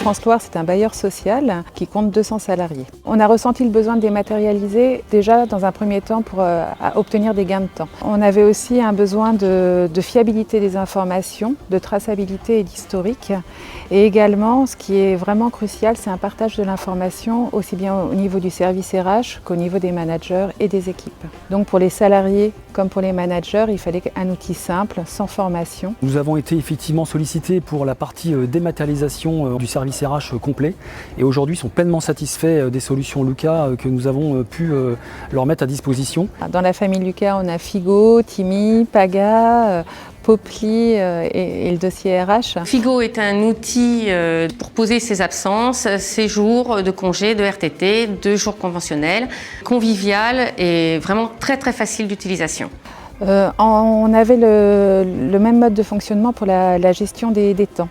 France Loire, c'est un bailleur social qui compte 200 salariés. On a ressenti le besoin de dématérialiser déjà dans un premier temps pour obtenir des gains de temps. On avait aussi un besoin de fiabilité des informations, de traçabilité et d'historique. Et également, ce qui est vraiment crucial, c'est un partage de l'information aussi bien au niveau du service RH qu'au niveau des managers et des équipes. Donc pour les salariés comme pour les managers, il fallait un outil simple, sans formation. Nous avons été effectivement sollicités pour la partie dématérialisation du service RH complet et aujourd'hui sont pleinement satisfaits des solutions Luca que nous avons pu leur mettre à disposition. Dans la famille Luca, on a Figo, Timi, Paga, Popli et le dossier RH. Figo est un outil pour poser ses absences, ses jours de congé, de RTT, de jours conventionnels, convivial et vraiment très facile d'utilisation. On avait le même mode de fonctionnement pour la gestion des temps,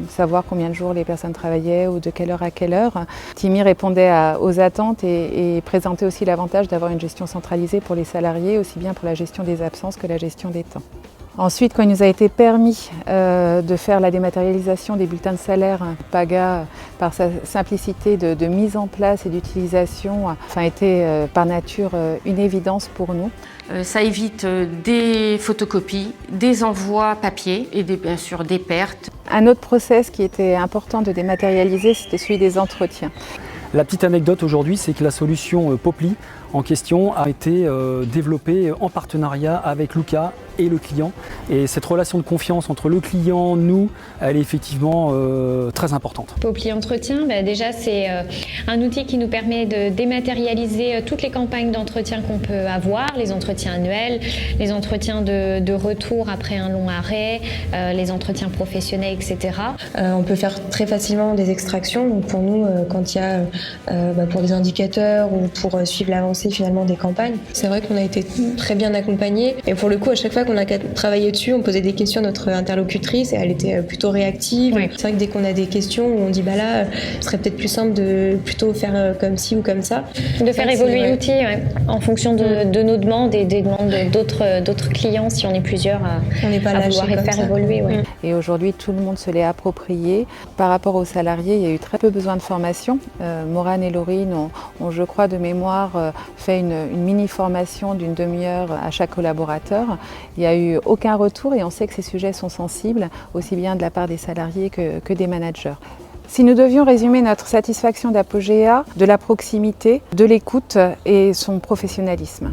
savoir combien de jours les personnes travaillaient ou de quelle heure à quelle heure. Timi répondait aux attentes et présentait aussi l'avantage d'avoir une gestion centralisée pour les salariés, aussi bien pour la gestion des absences que la gestion des temps. Ensuite, quand il nous a été permis de faire la dématérialisation des bulletins de salaire, Paga, par sa simplicité de mise en place et d'utilisation, était par nature une évidence pour nous. Ça évite des photocopies, des envois papier et bien sûr des pertes. Un autre process qui était important de dématérialiser, c'était celui des entretiens. La petite anecdote aujourd'hui, c'est que la solution Popli en question a été développée en partenariat avec Luca et le client. Et cette relation de confiance entre le client, nous, elle est effectivement très importante. Popli Entretien, déjà c'est un outil qui nous permet de dématérialiser toutes les campagnes d'entretien qu'on peut avoir, les entretiens annuels, les entretiens de retour après un long arrêt, les entretiens professionnels, etc. On peut faire très facilement des extractions. Donc pour nous, quand il y a pour des indicateurs ou pour suivre l'avancée finalement des campagnes, c'est vrai qu'on a été très bien accompagnés. Et pour le coup, à chaque fois qu'on a travaillé dessus, on posait des questions à notre interlocutrice et elle était plutôt réactive. Oui. C'est vrai que dès qu'on a des questions où on dit là, ce serait peut-être plus simple de plutôt faire comme ci ou comme ça. De faire évoluer l'outil en fonction de nos demandes et des demandes d'autres clients si on est plusieurs à vouloir faire évoluer. Ouais. Et aujourd'hui, tout le monde se l'est approprié. Par rapport aux salariés, il y a eu très peu besoin de formation. Morane et Laurine ont, je crois, de mémoire, fait une mini-formation d'une demi-heure à chaque collaborateur. Il n'y a eu aucun retour et on sait que ces sujets sont sensibles, aussi bien de la part des salariés que des managers. Si nous devions résumer notre satisfaction d'Apogea, de la proximité, de l'écoute et son professionnalisme.